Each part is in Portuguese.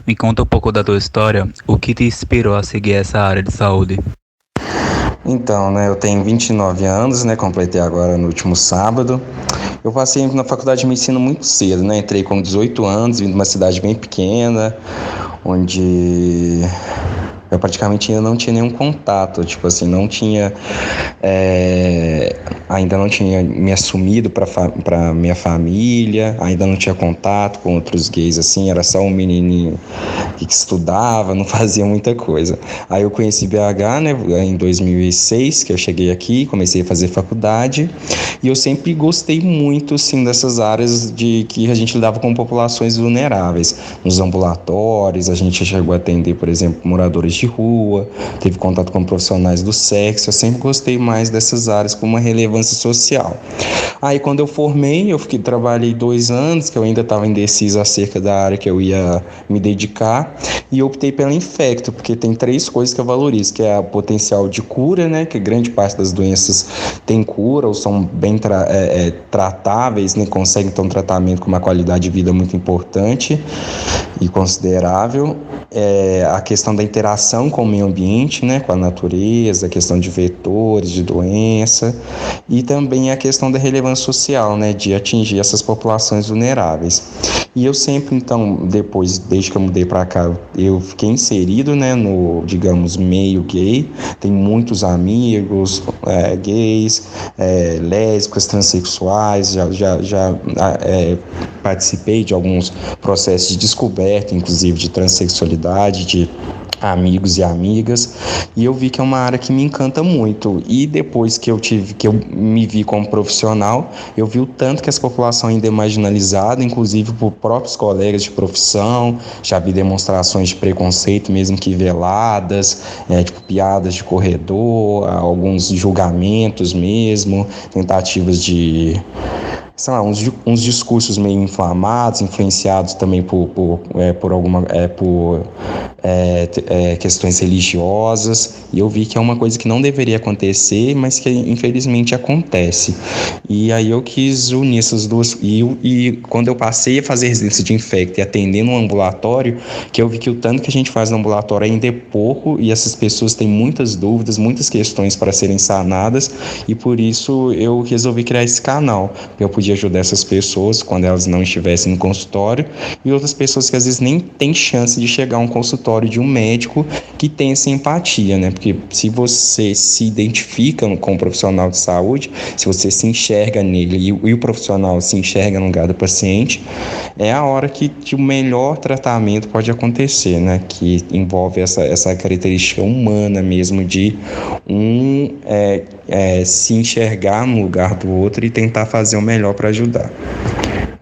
Me conta um pouco da tua história, o que te inspirou a seguir essa área de saúde? Então, né, eu tenho 29 anos, né, completei agora no último sábado. Eu passei na faculdade de medicina muito cedo, né, entrei com 18 anos, vim de uma cidade bem pequena, onde eu praticamente ainda não tinha nenhum contato, tipo assim, não tinha, ainda não tinha me assumido para minha família, ainda não tinha contato com outros gays, assim, era só um menininho que estudava, não fazia muita coisa. Aí eu conheci BH, né, em 2006, que eu cheguei aqui, comecei a fazer faculdade, e eu sempre gostei muito, assim, dessas áreas de que a gente lidava com populações vulneráveis. Nos ambulatórios, a gente chegou a atender, por exemplo, moradores de rua, teve contato com profissionais do sexo, eu sempre gostei mais dessas áreas com uma relevância social. Aí quando eu formei, trabalhei 2 anos, que eu ainda estava indeciso acerca da área que eu ia me dedicar, e eu optei pela infecto, porque tem 3 coisas que eu valorizo, que é o potencial de cura, né, que grande parte das doenças tem cura, ou são bem tratáveis, né, conseguem ter um tratamento com uma qualidade de vida muito importante e considerável. A questão da interação com o meio ambiente, né, com a natureza, a questão de vetores, de doença, e também a questão da relevância social, né, de atingir essas populações vulneráveis. E eu sempre, então, depois, desde que eu mudei para cá, eu fiquei inserido, né, no, digamos, meio gay. Tenho muitos amigos gays, lésbicas, transexuais, já participei de alguns processos de descoberta, inclusive de transexualidade, de amigos e amigas, e eu vi que é uma área que me encanta muito. E depois que eu me vi como profissional, eu vi o tanto que essa população ainda é marginalizada, inclusive por próprios colegas de profissão. Já vi demonstrações de preconceito, mesmo que veladas, tipo piadas de corredor, alguns julgamentos mesmo, tentativas de, sei lá, uns discursos meio inflamados, influenciados também por questões religiosas, e eu vi que é uma coisa que não deveria acontecer, mas que infelizmente acontece. E aí eu quis unir essas duas, e quando eu passei a fazer residência de infecto e atender no ambulatório, que eu vi que o tanto que a gente faz no ambulatório ainda é pouco, e essas pessoas têm muitas dúvidas, muitas questões para serem sanadas, e por isso eu resolvi criar esse canal, porque eu podia ajudar essas pessoas quando elas não estivessem no consultório, e outras pessoas que às vezes nem têm chance de chegar a um consultório de um médico que tem essa empatia, né? Porque se você se identifica com um profissional de saúde, se você se enxerga nele e o profissional se enxerga no lugar do paciente, é a hora que o melhor tratamento pode acontecer, né? Que envolve essa característica humana mesmo de se enxergar no lugar do outro e tentar fazer o melhor para ajudar.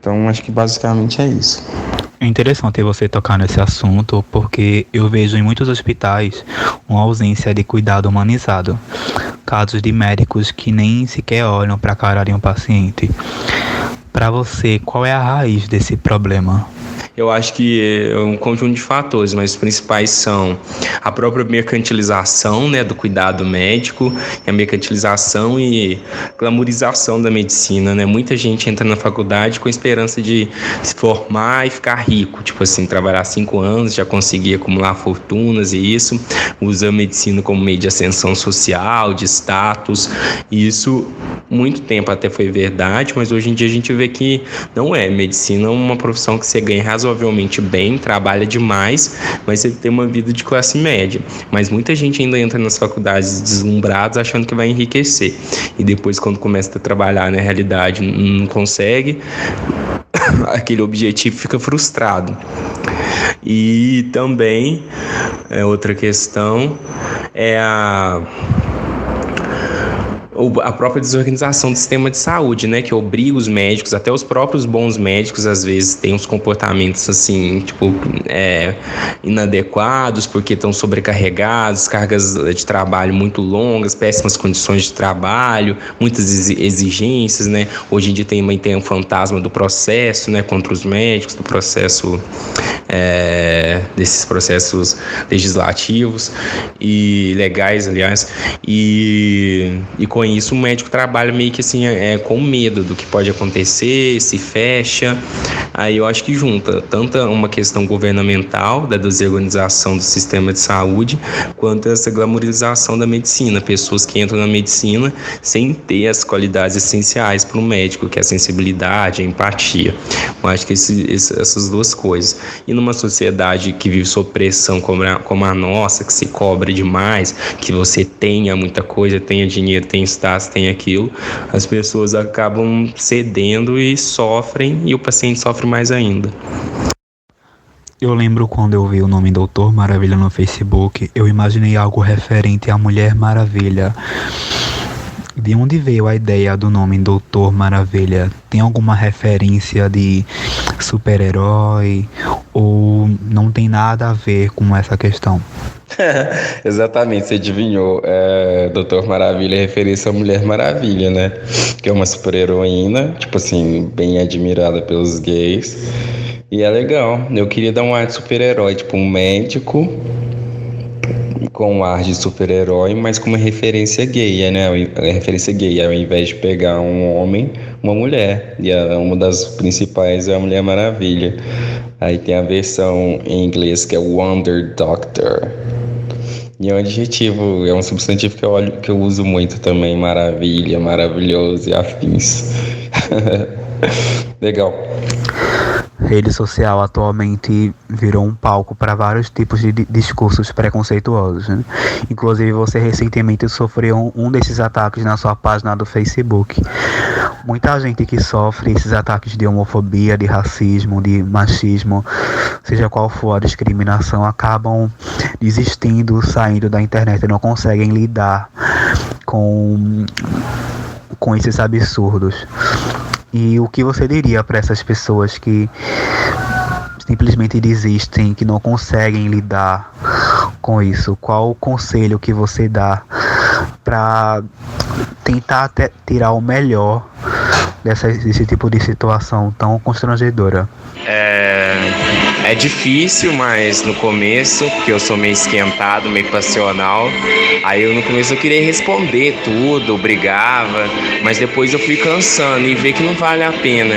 Então, acho que basicamente é isso. É interessante você tocar nesse assunto, porque eu vejo em muitos hospitais uma ausência de cuidado humanizado. Casos de médicos que nem sequer olham para a cara de um paciente. Para você, qual é a raiz desse problema? Eu acho que é um conjunto de fatores, mas os principais são a própria mercantilização, né, do cuidado médico, a mercantilização e glamorização da medicina, né? Muita gente entra na faculdade com a esperança de se formar e ficar rico, tipo assim, trabalhar 5 anos, já conseguir acumular fortunas, e isso usa a medicina como meio de ascensão social, de status, e isso muito tempo até foi verdade, mas hoje em dia a gente vê que não é. Medicina é uma profissão que você ganha razoavelmente bem, trabalha demais, mas você tem uma vida de classe média. Mas muita gente ainda entra nas faculdades deslumbrados achando que vai enriquecer, e depois, quando começa a trabalhar na realidade, não consegue, aquele objetivo fica frustrado. E também outra questão é a própria desorganização do sistema de saúde, né, que obriga os médicos, até os próprios bons médicos, às vezes têm uns comportamentos assim, tipo, inadequados, porque estão sobrecarregados, cargas de trabalho muito longas, péssimas condições de trabalho, muitas exigências, né. Hoje em dia tem um fantasma do processo, né, contra os médicos, do processo, desses processos legislativos e legais, aliás, e com isso o médico trabalha meio que assim, com medo do que pode acontecer, se fecha, Aí eu acho que junta tanto uma questão governamental, da desorganização do sistema de saúde, quanto essa glamorização da medicina. Pessoas que entram na medicina sem ter as qualidades essenciais para o médico, que é a sensibilidade, a empatia. Eu acho que essas duas coisas. E numa sociedade que vive sob pressão como a nossa, que se cobra demais, que você tenha muita coisa, tenha dinheiro, tenha status, tenha aquilo, as pessoas acabam cedendo e sofrem, e o paciente sofre mais ainda. Eu lembro quando eu vi o nome Doutor Maravilha no Facebook, eu imaginei algo referente à Mulher Maravilha. De onde veio a ideia do nome Doutor Maravilha? Tem alguma referência de super-herói ou não tem nada a ver com essa questão? Exatamente, você adivinhou. Doutor Maravilha é referência à Mulher Maravilha, né? Que é uma super-heroína, tipo assim, bem admirada pelos gays. E é legal. Eu queria dar um ar de super-herói, tipo um médico com um ar de super-herói, mas com uma referência gay, né? A referência gay, ao invés de pegar um homem, uma mulher. E uma das principais é a Mulher Maravilha. Aí tem a versão em inglês que é Wonder Doctor. E é um adjetivo, é um substantivo que eu uso muito também, maravilha, maravilhoso e afins. Legal. Rede social atualmente virou um palco para vários tipos de discursos preconceituosos, né? Inclusive você recentemente sofreu um desses ataques na sua página do Facebook. Muita gente que sofre esses ataques de homofobia, de racismo, de machismo, seja qual for a discriminação, acabam desistindo, saindo da internet, não conseguem lidar com esses absurdos. E o que você diria para essas pessoas que simplesmente desistem, que não conseguem lidar com isso? Qual o conselho que você dá para tentar tirar o melhor desse tipo de situação tão constrangedora? É difícil, mas no começo, porque eu sou meio esquentado, meio passional, aí no começo eu queria responder tudo, brigava, mas depois eu fui cansando e ver que não vale a pena,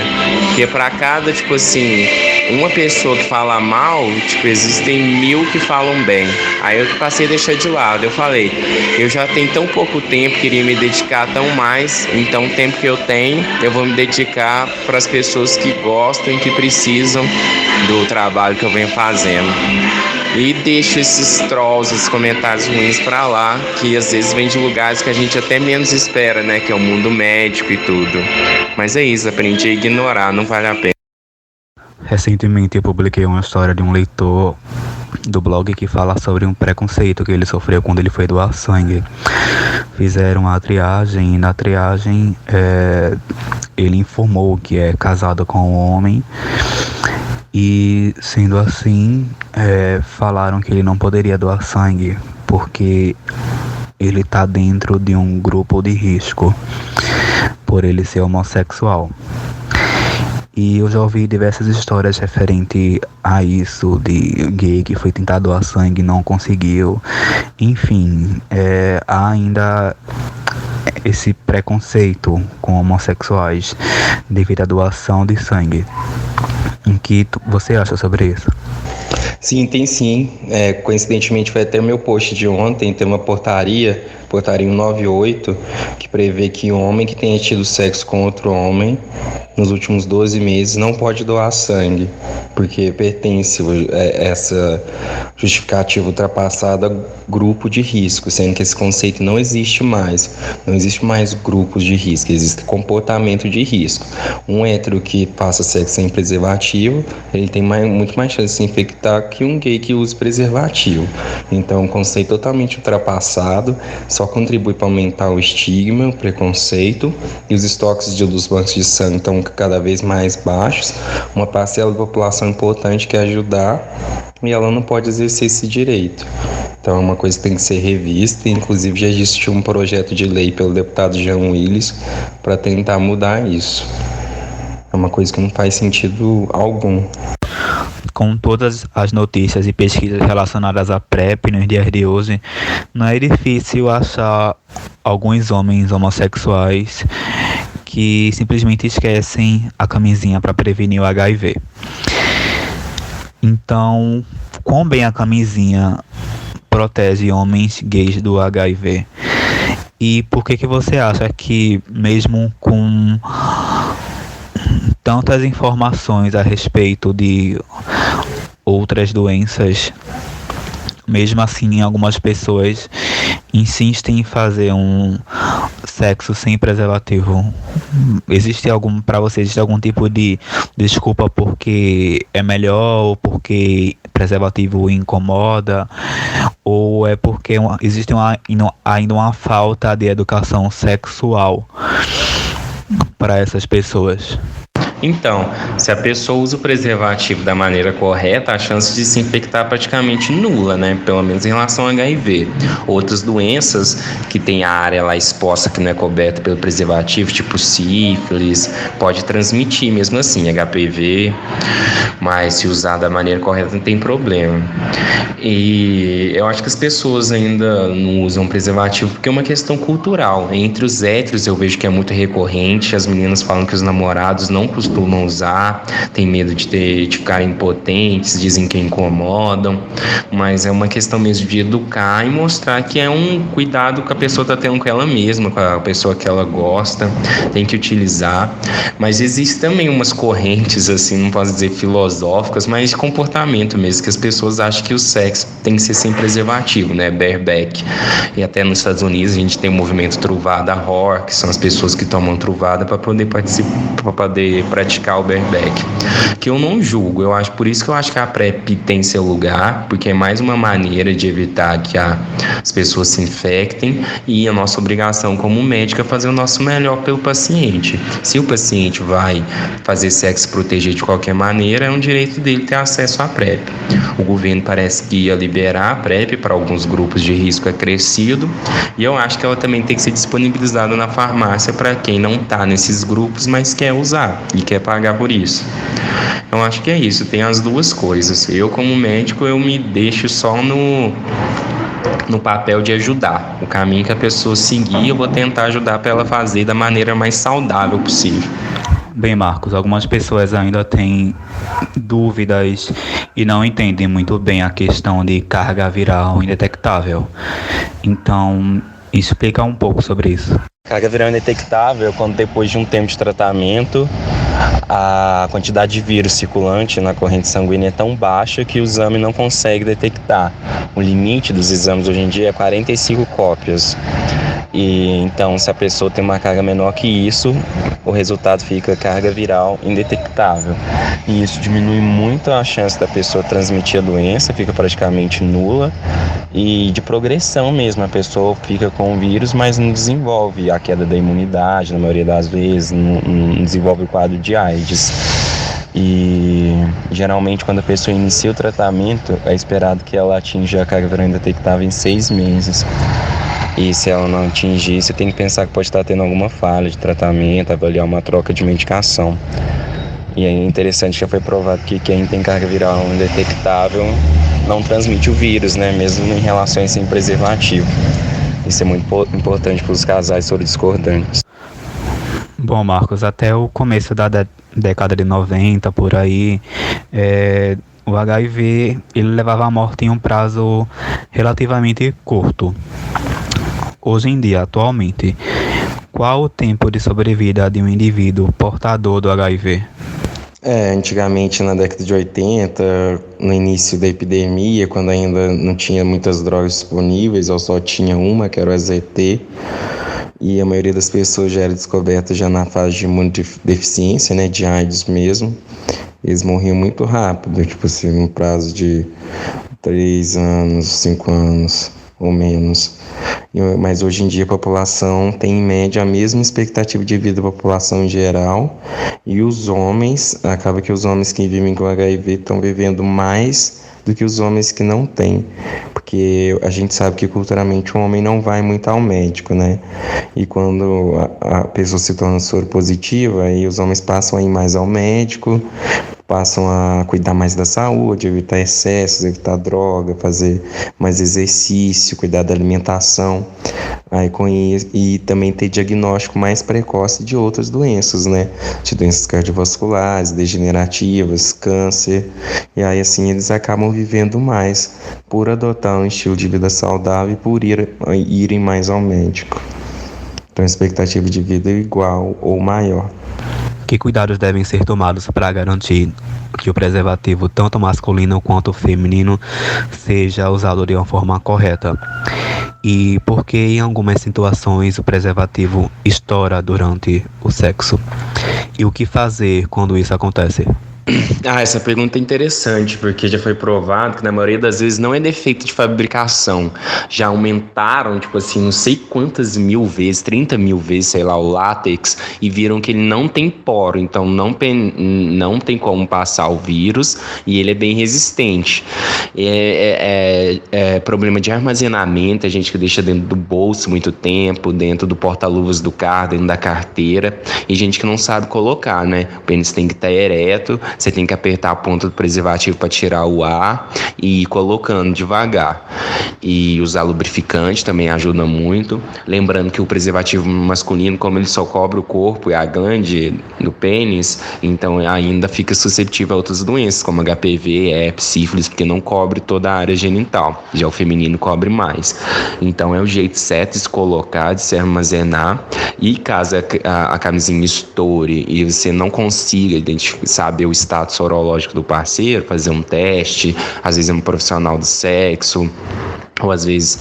porque pra cada, tipo assim, uma pessoa que fala mal, tipo, existem 1000 que falam bem. Aí eu passei a deixar de lado, eu falei, eu já tenho tão pouco tempo, queria me dedicar tão mais, então o tempo que eu tenho, eu vou me dedicar para as pessoas que gostam e que precisam do trabalho que eu venho fazendo. E deixo esses trolls, esses comentários ruins pra lá, que às vezes vem de lugares que a gente até menos espera, né? Que é o mundo médico e tudo. Mas é isso, aprendi a ignorar, não vale a pena. Recentemente eu publiquei uma história de um leitor do blog que fala sobre um preconceito que ele sofreu quando ele foi doar sangue. Fizeram a triagem e na triagem ele informou que é casado com um homem. E sendo assim, falaram que ele não poderia doar sangue porque ele está dentro de um grupo de risco por ele ser homossexual. E eu já ouvi diversas histórias referente a isso, de gay que foi tentar doar sangue e não conseguiu. Enfim, há ainda esse preconceito com homossexuais devido à doação de sangue. O que você acha sobre isso? Sim, tem sim. Coincidentemente foi até o meu post de ontem, tem uma portaria 198, que prevê que um homem que tenha tido sexo com outro homem nos últimos 12 meses não pode doar sangue, porque pertence essa justificativa ultrapassada a grupo de risco, sendo que esse conceito não existe mais. Não existe mais grupos de risco, existe comportamento de risco. Um hétero que passa sexo sem preservativo, ele tem muito mais chance de se infectar que um gay que usa preservativo. Então, é um conceito totalmente ultrapassado, só contribui para aumentar o estigma, o preconceito, e os estoques dos bancos de sangue estão cada vez mais baixos. Uma parcela da população importante quer ajudar e ela não pode exercer esse direito. Então é uma coisa que tem que ser revista, inclusive já existiu um projeto de lei pelo deputado Jean Willis para tentar mudar isso. É uma coisa que não faz sentido algum. Com todas as notícias e pesquisas relacionadas à PrEP nos dias de hoje, não é difícil achar alguns homens homossexuais que simplesmente esquecem a camisinha para prevenir o HIV. Então, quão bem a camisinha protege homens gays do HIV? E por que você acha que, mesmo com tantas informações a respeito de outras doenças, mesmo assim algumas pessoas insistem em fazer um sexo sem preservativo? Existe algum tipo de desculpa porque é melhor, ou porque preservativo incomoda, ou é porque existe ainda uma falta de educação sexual para essas pessoas? Então, se a pessoa usa o preservativo da maneira correta, a chance de se infectar é praticamente nula, né? Pelo menos em relação ao HIV. Outras doenças que tem a área lá exposta que não é coberta pelo preservativo, tipo sífilis, pode transmitir mesmo assim, HPV, mas se usar da maneira correta não tem problema. E eu acho que as pessoas ainda não usam preservativo porque é uma questão cultural. Entre os héteros eu vejo que é muito recorrente, as meninas falam que os namorados não costumam usar, tem medo de ficarem impotentes, dizem que incomodam, mas é uma questão mesmo de educar e mostrar que é um cuidado que a pessoa está tendo com ela mesma, com a pessoa que ela gosta, tem que utilizar. Mas existem também umas correntes, assim, não posso dizer filosóficas, mas de comportamento mesmo, que as pessoas acham que o sexo tem que ser sem preservativo, né, bareback. E até nos Estados Unidos a gente tem o movimento Truvada Horror, que são as pessoas que tomam truvada para poder praticar o bareback, que eu não julgo. Por isso que eu acho que a PrEP tem seu lugar, porque é mais uma maneira de evitar que as pessoas se infectem, e a nossa obrigação como médico é fazer o nosso melhor pelo paciente. Se o paciente vai fazer sexo protegido de qualquer maneira, é um direito dele ter acesso à PrEP. O governo parece que ia liberar a PrEP para alguns grupos de risco acrescido, e eu acho que ela também tem que ser disponibilizada na farmácia para quem não está nesses grupos, mas quer usar e quer pagar por isso. Eu acho que é isso, tem as duas coisas. Eu, como médico, eu me deixo só no papel de ajudar. O caminho que a pessoa seguir, eu vou tentar ajudar para ela fazer da maneira mais saudável possível. Bem, Marcos, algumas pessoas ainda têm dúvidas e não entendem muito bem a questão de carga viral indetectável. Então, explica um pouco sobre isso. Carga viral indetectável é quando, depois de um tempo de tratamento, a quantidade de vírus circulante na corrente sanguínea é tão baixa que o exame não consegue detectar. O limite dos exames hoje em dia é 45 cópias. E então, se a pessoa tem uma carga menor que isso, o resultado fica carga viral indetectável. E isso diminui muito a chance da pessoa transmitir a doença, fica praticamente nula. E de progressão mesmo, a pessoa fica com o vírus, mas não desenvolve a queda da imunidade, na maioria das vezes, não desenvolve o quadro de AIDS. E geralmente, quando a pessoa inicia o tratamento, é esperado que ela atinja a carga viral indetectável em 6 meses. E se ela não atingir, você tem que pensar que pode estar tendo alguma falha de tratamento, avaliar uma troca de medicação. E é interessante que já foi provado que quem tem carga viral indetectável não transmite o vírus, né? Mesmo em relações sem preservativo. Isso é muito importante para os casais sorodiscordantes. Bom, Marcos, até o começo da década de 90, por aí, o HIV ele levava à morte em um prazo relativamente curto. Hoje em dia, atualmente, qual o tempo de sobrevida de um indivíduo portador do HIV? Antigamente, na década de 80, no início da epidemia, quando ainda não tinha muitas drogas disponíveis, ou só tinha uma, que era o AZT, e a maioria das pessoas já era descoberta já na fase de imunodeficiência, né, de AIDS mesmo. Eles morriam muito rápido, tipo assim, no prazo de 3 anos, 5 anos ou menos. Mas hoje em dia a população tem em média a mesma expectativa de vida da população em geral, e acaba que os homens que vivem com HIV estão vivendo mais do que os homens que não têm, porque a gente sabe que culturalmente o homem não vai muito ao médico, né? E quando a pessoa se torna soropositiva, aí os homens passam a ir mais ao médico, passam a cuidar mais da saúde, evitar excessos, evitar droga, fazer mais exercício, cuidar da alimentação, aí com isso, e também ter diagnóstico mais precoce de outras doenças, né? De doenças cardiovasculares, degenerativas, câncer, e aí assim eles acabam vivendo mais por adotar um estilo de vida saudável e por irem mais ao médico. Então a expectativa de vida é igual ou maior. Que cuidados devem ser tomados para garantir que o preservativo, tanto masculino quanto feminino, seja usado de uma forma correta? E por que em algumas situações o preservativo estoura durante o sexo? E o que fazer quando isso acontece? Essa pergunta é interessante, porque já foi provado que na maioria das vezes não é defeito de fabricação. Já aumentaram, tipo assim, não sei quantas mil vezes, 30 mil vezes, sei lá, o látex, e viram que ele não tem poro, então não tem como passar o vírus, e ele é bem resistente. É problema de armazenamento, a gente que deixa dentro do bolso muito tempo, dentro do porta-luvas do carro, dentro da carteira, e gente que não sabe colocar, né? O pênis tem que estar ereto, você tem que apertar a ponta do preservativo para tirar o ar e ir colocando devagar. E usar lubrificante também ajuda muito. Lembrando que o preservativo masculino, como ele só cobre o corpo e a glande do pênis, então ainda fica suscetível a outras doenças, como HPV, herpes, sífilis, porque não cobre toda a área genital. Já o feminino cobre mais. Então é o jeito certo de se colocar, de se armazenar. E caso a camisinha estoure e você não consiga saber o status sorológico do parceiro, fazer um teste, às vezes é um profissional do sexo, ou às vezes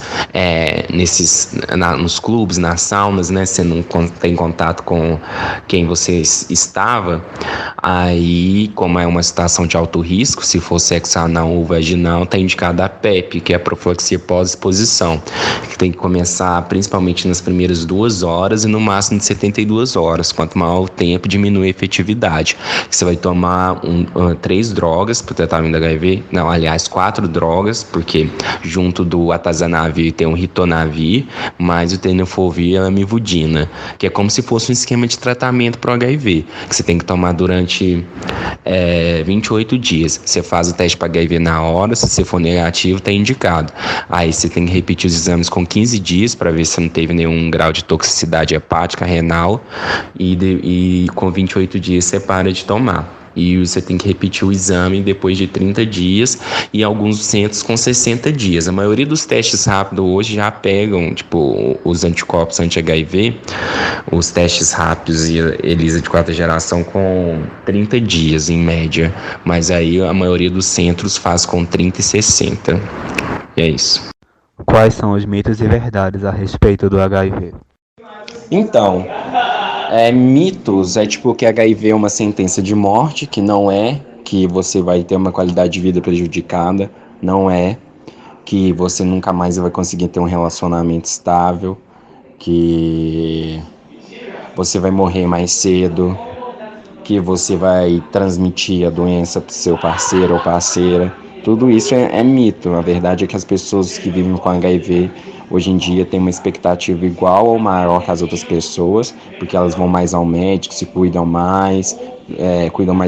nos clubes, nas saunas, né, você não tem contato com quem você estava, aí, como é uma situação de alto risco, se for sexo anal ou vaginal, está indicada a PEP, que é a profilaxia pós-exposição, que tem que começar principalmente nas primeiras 2 horas e no máximo de 72 horas, quanto maior o tempo, diminui a efetividade. Você vai tomar 3 drogas para o tratamento da HIV, não, aliás, 4 drogas, porque junto do atazanavir tem o ritonavir, mais o tenofovir e a lamivudina, que é como se fosse um esquema de tratamento para o HIV, que você tem que tomar durante 28 dias. Você faz o teste para HIV na hora, se você for negativo, está indicado. Aí você tem que repetir os exames com 15 dias para ver se não teve nenhum grau de toxicidade hepática, renal, e com 28 dias você para de tomar. E você tem que repetir o exame depois de 30 dias e alguns centros com 60 dias. A maioria dos testes rápidos hoje já pegam, tipo, os anticorpos anti-HIV, os testes rápidos e ELISA de 4ª geração com 30 dias em média. Mas aí a maioria dos centros faz com 30 e 60. E é isso. Quais são os mitos e verdades a respeito do HIV? Então, mitos é tipo que HIV é uma sentença de morte, que não é, que você vai ter uma qualidade de vida prejudicada, não é, que você nunca mais vai conseguir ter um relacionamento estável, que você vai morrer mais cedo, que você vai transmitir a doença para o seu parceiro ou parceira. Tudo isso é mito. A verdade é que as pessoas que vivem com HIV hoje em dia têm uma expectativa igual ou maior que as outras pessoas, porque elas vão mais ao médico, se cuidam mais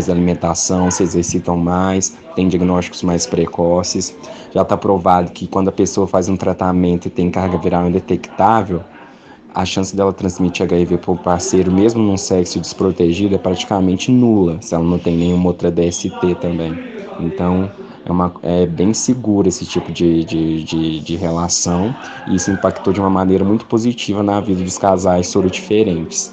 da alimentação, se exercitam mais, têm diagnósticos mais precoces. Já está provado que quando a pessoa faz um tratamento e tem carga viral indetectável, a chance dela transmitir HIV para o parceiro, mesmo num sexo desprotegido, é praticamente nula, se ela não tem nenhuma outra DST também. Então, é bem seguro esse tipo de relação, e isso impactou de uma maneira muito positiva na vida dos casais sorodiferentes.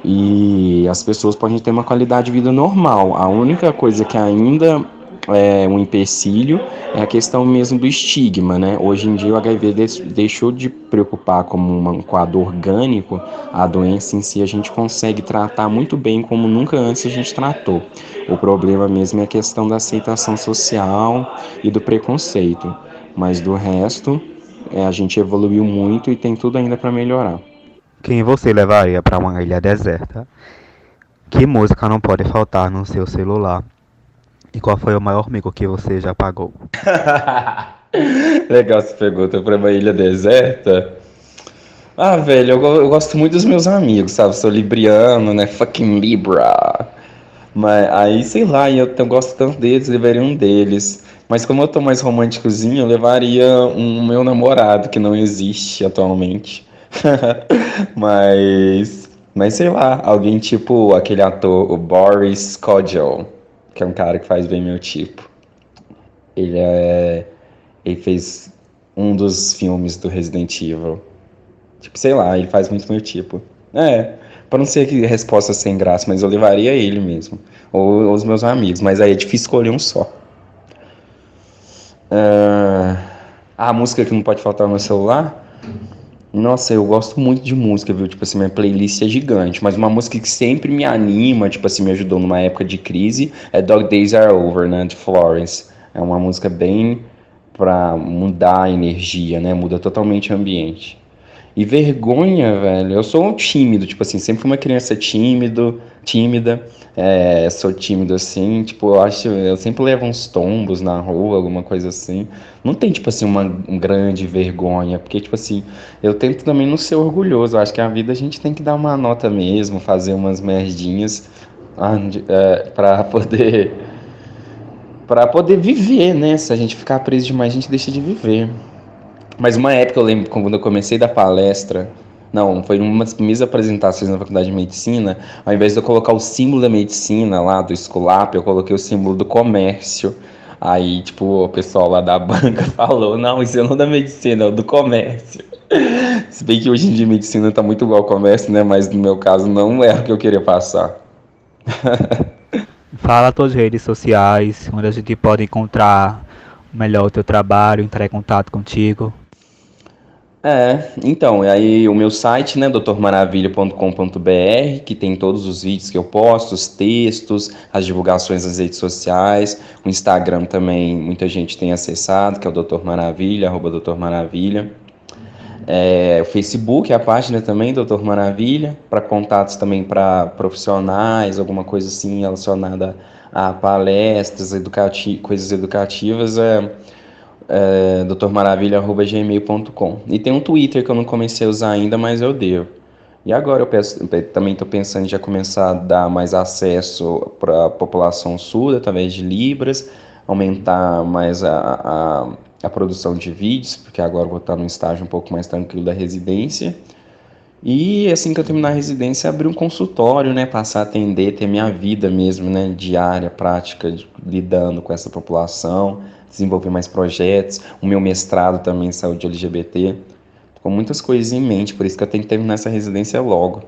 E as pessoas podem ter uma qualidade de vida normal. A única coisa que ainda é um empecilho é a questão mesmo do estigma, né? Hoje em dia o HIV deixou de preocupar como um quadro orgânico. A doença em si a gente consegue tratar muito bem como nunca antes a gente tratou. O problema mesmo é a questão da aceitação social e do preconceito, mas do resto a gente evoluiu muito e tem tudo ainda para melhorar. Quem você levaria para uma ilha deserta? Que música não pode faltar no seu celular? E qual foi o maior mico que você já pagou? Legal essa pergunta. Para uma ilha deserta? Velho, eu gosto muito dos meus amigos, sabe? Sou libriano, né? Fucking Libra. Mas aí, sei lá, eu gosto tanto deles, levaria um deles. Mas como eu tô mais românticozinho, eu levaria um meu namorado, que não existe atualmente. Mas sei lá, alguém tipo aquele ator, o Boris Kodjoe, que é um cara que faz bem meu tipo. Ele é, ele fez um dos filmes do Resident Evil. Tipo, sei lá, ele faz muito meu tipo. Pra não ser que resposta sem graça, mas eu levaria ele mesmo. Ou os meus amigos, mas aí é difícil escolher um só. A música que não pode faltar no meu celular? Nossa, eu gosto muito de música, viu? Tipo assim, minha playlist é gigante, mas uma música que sempre me anima, tipo assim, me ajudou numa época de crise, é Dog Days Are Over, né, de Florence. É uma música bem pra mudar a energia, né? Muda totalmente o ambiente. E vergonha, velho. Eu sou um tímido, tipo assim, sempre fui uma criança tímida. Sou tímido assim, tipo, eu sempre levo uns tombos na rua, alguma coisa assim. Não tem, tipo assim, uma grande vergonha, porque, tipo assim, eu tento também não ser orgulhoso. Eu acho que a vida a gente tem que dar uma nota mesmo, fazer umas merdinhas pra poder viver, né? Se a gente ficar preso demais, a gente deixa de viver. Mas uma época eu lembro quando eu comecei da palestra, não, foi numa das primeiras apresentações na faculdade de medicina, ao invés de eu colocar o símbolo da medicina lá, do Esculap, eu coloquei o símbolo do comércio. Aí, tipo, o pessoal lá da banca falou, não, isso não é da medicina, é o do comércio. Se bem que hoje em dia medicina tá muito igual ao comércio, né? Mas no meu caso não é o que eu queria passar. Fala todas as redes sociais, onde a gente pode encontrar melhor o teu trabalho, entrar em contato contigo. Então, e aí o meu site, né, doutormaravilha.com.br, que tem todos os vídeos que eu posto, os textos, as divulgações nas redes sociais, o Instagram também muita gente tem acessado, que é o Doutor Maravilha, @Doutor Maravilha. O Facebook, a página também, Doutor Maravilha, para contatos também para profissionais, alguma coisa assim relacionada a palestras, coisas educativas, doutormaravilha@gmail.com. E tem um Twitter que eu não comecei a usar ainda, mas eu devo. E agora também estou pensando em já começar a dar mais acesso para a população surda através de Libras, aumentar mais a produção de vídeos, porque agora eu vou estar num estágio um pouco mais tranquilo da residência. E assim que eu terminar a residência, abrir um consultório, né? Passar a atender, ter minha vida mesmo, né? Diária, prática, lidando com essa população, desenvolver mais projetos. O meu mestrado também em saúde LGBT. Com muitas coisas em mente, por isso que eu tenho que terminar essa residência logo.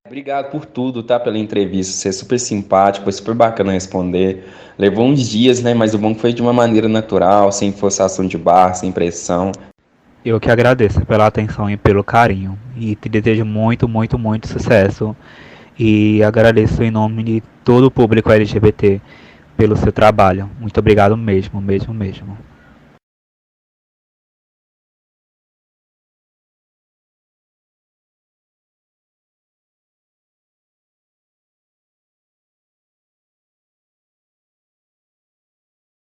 Obrigado por tudo, tá? Pela entrevista. Você é super simpático, foi super bacana responder. Levou uns dias, né? Mas o bom foi de uma maneira natural, sem forçação de barra, sem pressão. Eu que agradeço pela atenção e pelo carinho. E te desejo muito, muito, muito sucesso. E agradeço em nome de todo o público LGBT pelo seu trabalho. Muito obrigado mesmo, mesmo, mesmo.